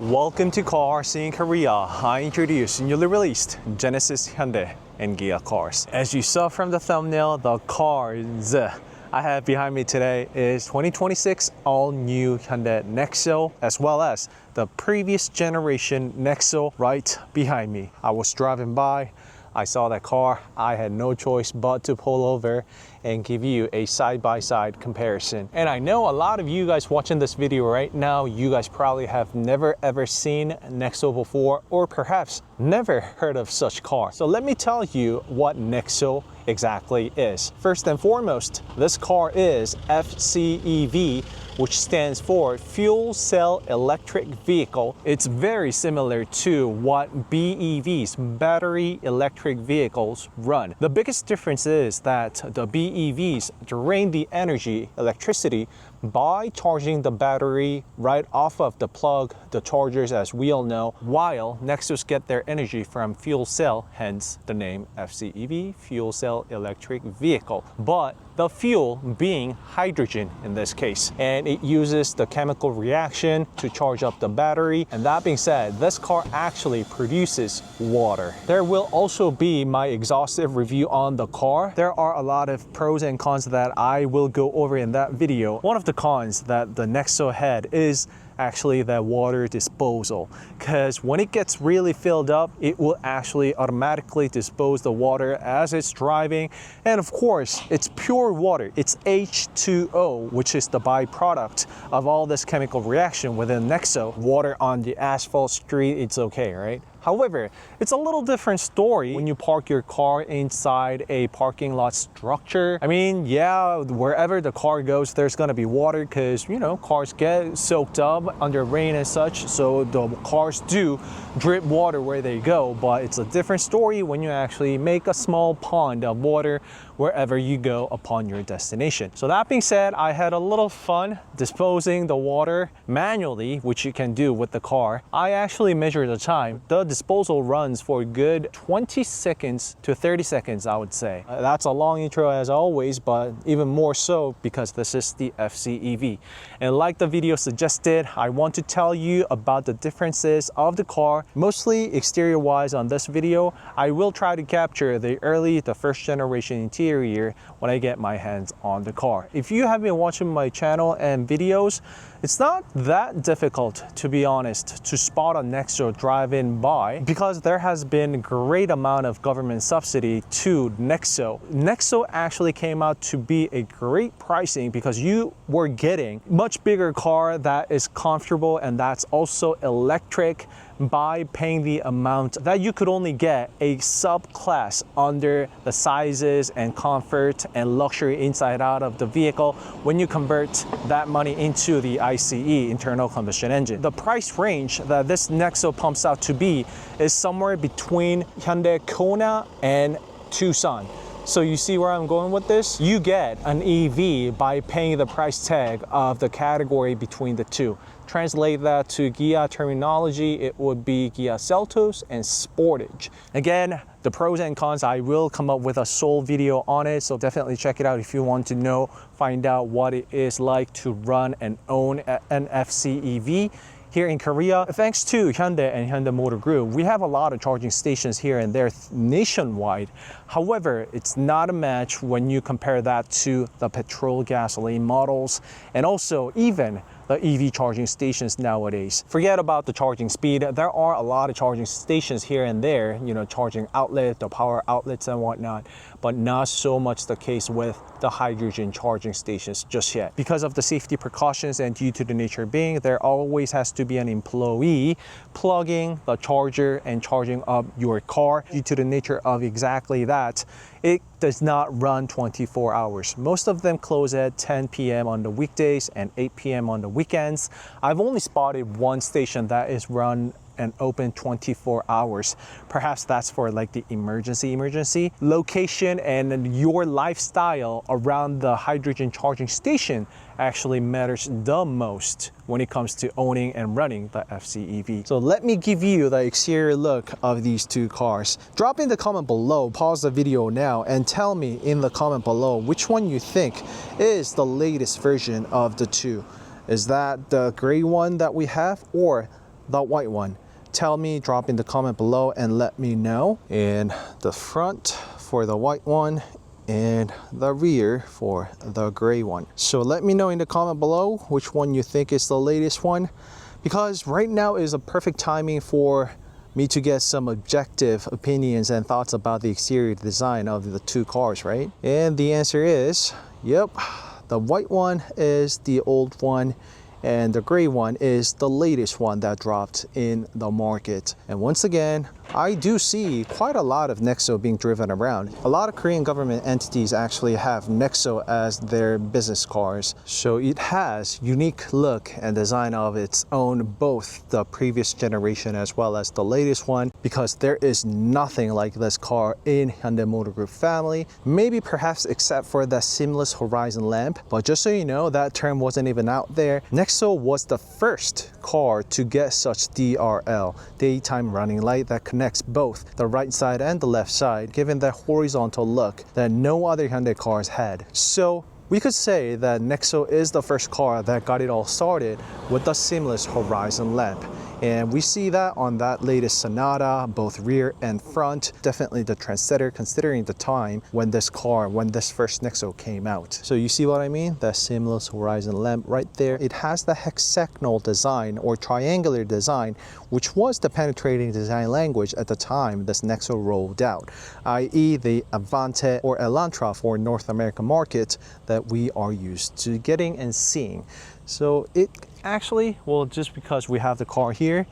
Welcome to Cars in Korea. I introduce newly released Genesis, Hyundai, and Kia cars. As you saw from the thumbnail, the cars I have behind me today is 2026 all-new Hyundai Nexo, as well as the previous generation Nexo right behind me. I was driving by, I saw that car, I had no choice but to pull over and give you a side-by-side comparison. And I know a lot of you guys watching this video right now, you guys probably have never ever seen Nexo before, or perhaps never heard of such car. So let me tell you what Nexo exactly is. First and foremost, this car is FCEV, which stands for Fuel Cell Electric Vehicle. It's very similar to what BEVs, battery electric vehicles, run. The biggest difference is that the BEVs drain the energy, electricity, by charging the battery right off of the plug, the chargers, as we all know, while Nexos get their energy from fuel cell, hence the name FCEV, Fuel Cell Electric Vehicle. But the fuel being hydrogen in this case, and it uses the chemical reaction to charge up the battery. And that being said, this car actually produces water. There will also be my exhaustive review on the car. There are a lot of pros and cons that I will go over in that video. One of the cons that the Nexo had is actually that water disposal, because when it gets really filled up, it will actually automatically dispose the water as it's driving. And of course, it's pure water. It's H2O, which is the byproduct of all this chemical reaction within Nexo. Water on the asphalt street, it's okay, right? However, it's a little different story when you park your car inside a parking lot structure. I mean, yeah, wherever the car goes, there's gonna be water because, you know, cars get soaked up under rain and such. So the cars do drip water where they go, but it's a different story when you actually make a small pond of water wherever you go upon your destination. So that being said, I had a little fun disposing the water manually, which you can do with the car. I actually measured the time. The disposal runs for a good 20 seconds to 30 seconds, I would say. That's a long intro as always, but even more so because this is the FCEV. And like the video suggested, I want to tell you about the differences of the car, mostly exterior wise on this video. I will try to capture the first generation interior when I get my hands on the car. If you have been watching my channel and videos, it's not that difficult, to be honest, to spot a Nexo driving by because there has been a great amount of government subsidy to Nexo. Nexo actually came out to be a great pricing because you were getting much bigger car that is comfortable and that's also electric by paying the amount that you could only get a subclass under the sizes and comfort and luxury inside out of the vehicle when you convert that money into the ICE, internal combustion engine. The price range that this Nexo pumps out to be is somewhere between Hyundai Kona and Tucson. So you see where I'm going with this? You get an EV by paying the price tag of the category between the two. Translate that to Kia terminology, it would be Kia Seltos and Sportage. Again, the pros and cons, I will come up with a sole video on it, so definitely check it out if you want to know, find out what it is like to run and own an FCEV. Here in Korea, thanks to Hyundai and Hyundai Motor Group, we have a lot of charging stations here and there nationwide. However, it's not a match when you compare that to the petrol gasoline models and also even the EV charging stations nowadays. Forget about the charging speed. There are a lot of charging stations here and there, you know, charging outlet, the power outlets and whatnot, but not so much the case with the hydrogen charging stations just yet. Because of the safety precautions and due to the nature being, there always has to be an employee plugging the charger and charging up your car. Due to the nature of exactly that, it does not run 24 hours. Most of them close at 10 p.m. on the weekdays and 8 p.m. on the weekends. I've only spotted one station that is run and open 24 hours. Perhaps that's for like the emergency. Location and your lifestyle around the hydrogen charging station actually matters the most when it comes to owning and running the FCEV. So let me give you the exterior look of these two cars. Drop in the comment below, pause the video now, and tell me in the comment below which one you think is the latest version of the two. Is that the gray one that we have, or the white one? Tell me, drop in the comment below and let me know. And the front for the white one and the rear for the gray one. So let me know in the comment below which one you think is the latest one, because right now is a perfect timing for me to get some objective opinions and thoughts about the exterior design of the two cars, right? And the answer is, yep, the white one is the old one and the gray one is the latest one that dropped in the market. And once again, I do see quite a lot of Nexo being driven around. A lot of Korean government entities actually have Nexo as their business cars. So it has unique look and design of its own, both the previous generation as well as the latest one, because there is nothing like this car in Hyundai Motor Group family. Maybe perhaps except for the seamless horizon lamp. But just so you know, that term wasn't even out there. Nexo was the first car to get such DRL, daytime running light, that connects both the right side and the left side, giving that horizontal look that no other Hyundai cars had. So we could say that Nexo is the first car that got it all started with the seamless horizon lamp. And we see that on that latest Sonata, both rear and front. Definitely the trendsetter considering the time when this first Nexo came out. So you see what I mean? That seamless horizon lamp right there. It has the hexagonal design or triangular design, which was the penetrating design language at the time this Nexo rolled out, i.e. the Avante or Elantra for North American market that we are used to getting and seeing. So it actually, well, just because we have the car here,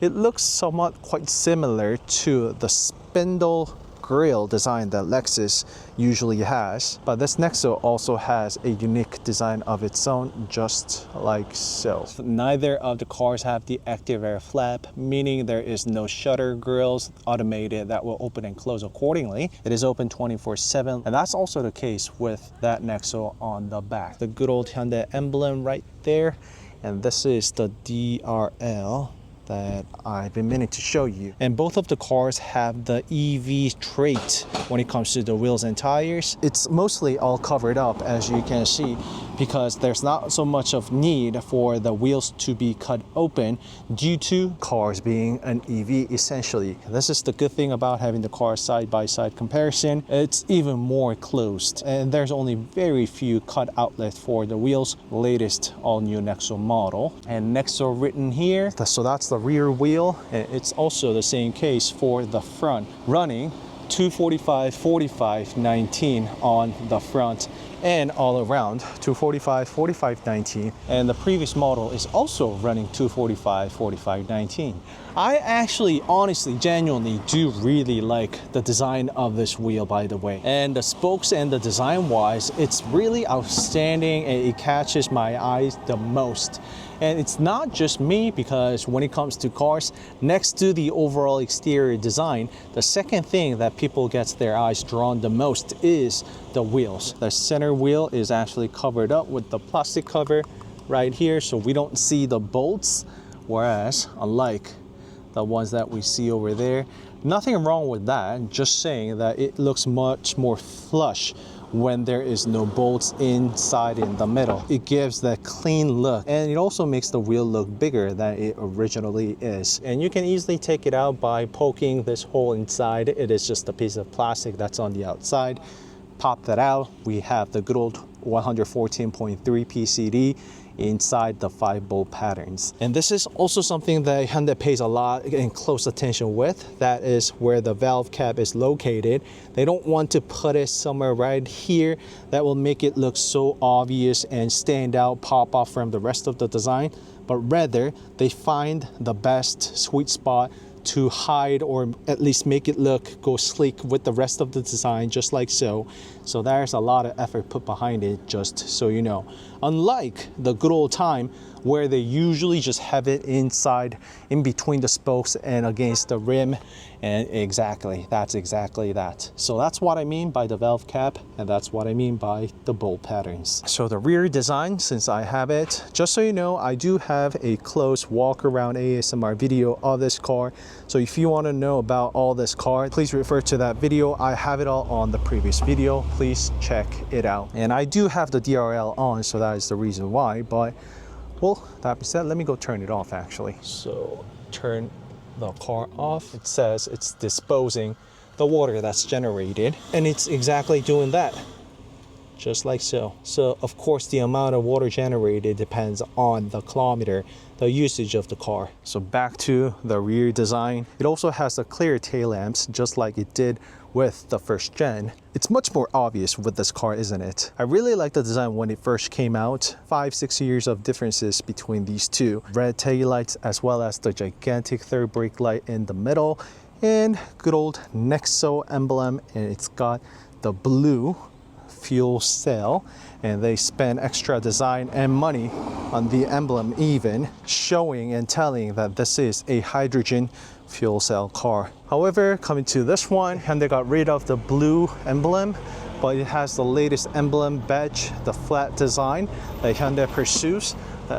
it looks somewhat quite similar to the spindle grille design that Lexus usually has. But this Nexo also has a unique design of its own, just like so. Neither of the cars have the active air flap, meaning there is no shutter grills automated that will open and close accordingly. It is open 24/7, and that's also the case with that Nexo on the back. The good old Hyundai emblem right there, and this is the DRL that I've been meaning to show you. And both of the cars have the EV trait when it comes to the wheels and tires. It's mostly all covered up, as you can see, because there's not so much of need for the wheels to be cut open due to cars being an EV essentially. This is the good thing about having the car side-by-side comparison. It's even more closed, and there's only very few cut outlets for the wheels. Latest all-new Nexo model. And Nexo written here, so that's the rear wheel, and it's also the same case for the front, running 245 45 19 on the front and all around 245 45 19, and the previous model is also running 245 45 19. I actually honestly genuinely do really like the design of this wheel, by the way, and the spokes and the design wise, it's really outstanding and it catches my eyes the most. And it's not just me, because when it comes to cars, next to the overall exterior design, the second thing that people gets their eyes drawn the most is the wheels. The center wheel is actually covered up with the plastic cover right here, so we don't see the bolts, whereas unlike the ones that we see over there, nothing wrong with that, just saying that it looks much more flush when there is no bolts inside in the middle. It gives that clean look, and it also makes the wheel look bigger than it originally is. And you can easily take it out by poking this hole inside. It is just a piece of plastic that's on the outside. Pop that out. We have the good old 114.3 PCD inside the 5-bolt patterns. And this is also something that Hyundai pays a lot and close attention with. That is where the valve cap is located. They don't want to put it somewhere right here that will make it look so obvious and stand out, pop off from the rest of the design, but rather they find the best sweet spot to hide or at least make it go sleek with the rest of the design, just like so. So there's a lot of effort put behind it, just so you know. Unlike the good old time where they usually just have it inside in between the spokes and against the rim, and that's exactly that. So that's what I mean by the valve cap, and that's what I mean by the bolt patterns. So the rear design, since I have it, just so you know, I do have a close walk around ASMR video of this car. So if you want to know about all this car, please refer to that video. I have it all on the previous video. Please check it out. And I do have the DRL on, so that is the reason why. But well, that being said, let me go turn it off actually. So turn the car off, it says it's disposing the water that's generated, and it's exactly doing that, just like so. So of course the amount of water generated depends on the kilometer, the usage of the car. So back to the rear design, it also has the clear tail lamps just like it did with the first gen. It's much more obvious with this car, isn't it? I really like the design when it first came out. 5-6 years of differences between these two. Red taillights as well as the gigantic third brake light in the middle, and good old Nexo emblem, and it's got the blue fuel cell, and they spend extra design and money on the emblem, even showing and telling that this is a hydrogen fuel cell car. However, coming to this one, Hyundai got rid of the blue emblem, but it has the latest emblem badge, the flat design that Hyundai pursues,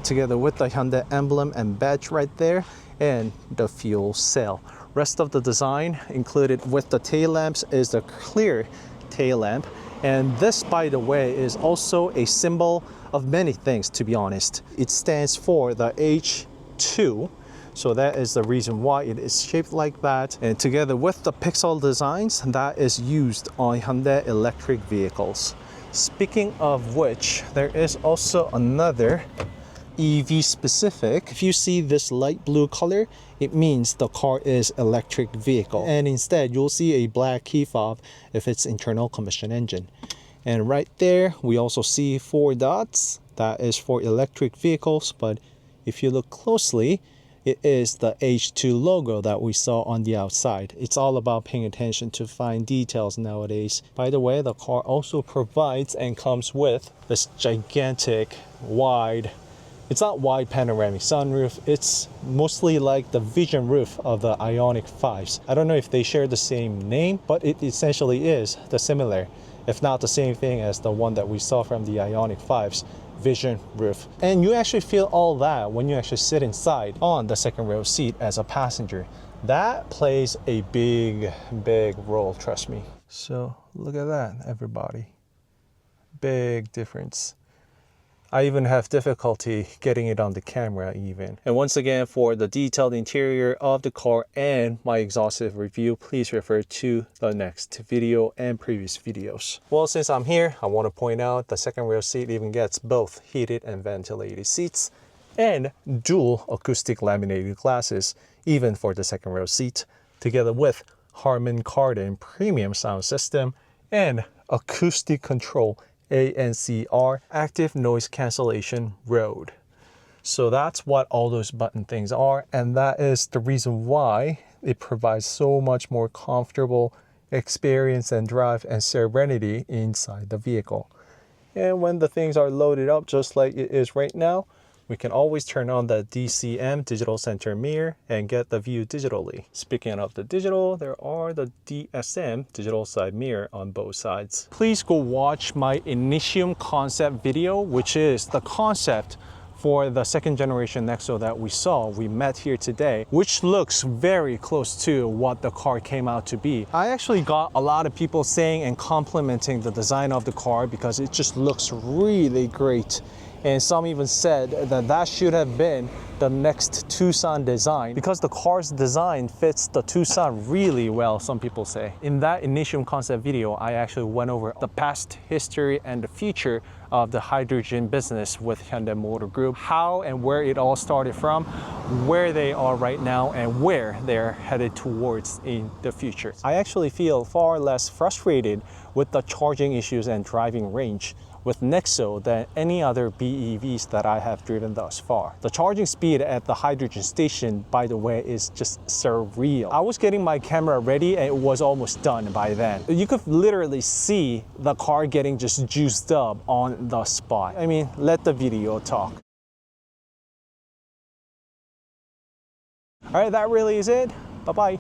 together with the Hyundai emblem and badge right there, and the fuel cell. Rest of the design included with the tail lamps is the clear tail lamp. And this, by the way, is also a symbol of many things, to be honest. It stands for the H2. So that is the reason why it is shaped like that. And together with the pixel designs that is used on Hyundai electric vehicles. Speaking of which, there is also another EV specific. If you see this light blue color, it means the car is electric vehicle. And instead, you'll see a black key fob if it's internal combustion engine. And right there, we also see 4 dots. That is for electric vehicles, but if you look closely, it is the H2 logo that we saw on the outside. It's all about paying attention to fine details nowadays. By the way, the car also provides and comes with this gigantic, wide, it's not wide panoramic sunroof, it's mostly like the vision roof of the Ioniq 5s. I don't know if they share the same name, but it essentially is the similar, if not the same thing as the one that we saw from the Ioniq 5s. Vision roof. And you actually feel all that when you actually sit inside on the second row seat as a passenger. That plays a big role, trust me. So look at that, everybody. Big difference. I even have difficulty getting it on the camera even. And once again, for the detailed interior of the car and my exhaustive review, please refer to the next video and previous videos. Well, since I'm here, I want to point out the second row seat even gets both heated and ventilated seats and dual acoustic laminated glasses, even for the second row seat, together with Harman Kardon premium sound system and acoustic control ANCR, active noise cancellation Rode. So that's what all those button things are, and that is the reason why it provides so much more comfortable experience and drive and serenity inside the vehicle. And when the things are loaded up just like it is right now, we can always turn on the DCM digital center mirror and get the view digitally. Speaking of the digital, there are the DSM digital side mirror on both sides. Please go watch my Initium concept video, which is the concept for the second generation Nexo that we met here today, which looks very close to what the car came out to be. I actually got a lot of people saying and complimenting the design of the car because it just looks really great. And some even said that that should have been the next Tucson design because the car's design fits the Tucson really well, some people say. In that Initium concept video, I actually went over the past history and the future of the hydrogen business with Hyundai Motor Group, how and where it all started from, where they are right now, and where they're headed towards in the future. I actually feel far less frustrated with the charging issues and driving range with Nexo than any other BEVs that I have driven thus far. The charging speed at the hydrogen station, by the way, is just surreal. I was getting my camera ready and it was almost done by then. You could literally see the car getting just juiced up on the spot. I mean, let the video talk. All right, that really is it. Bye-bye.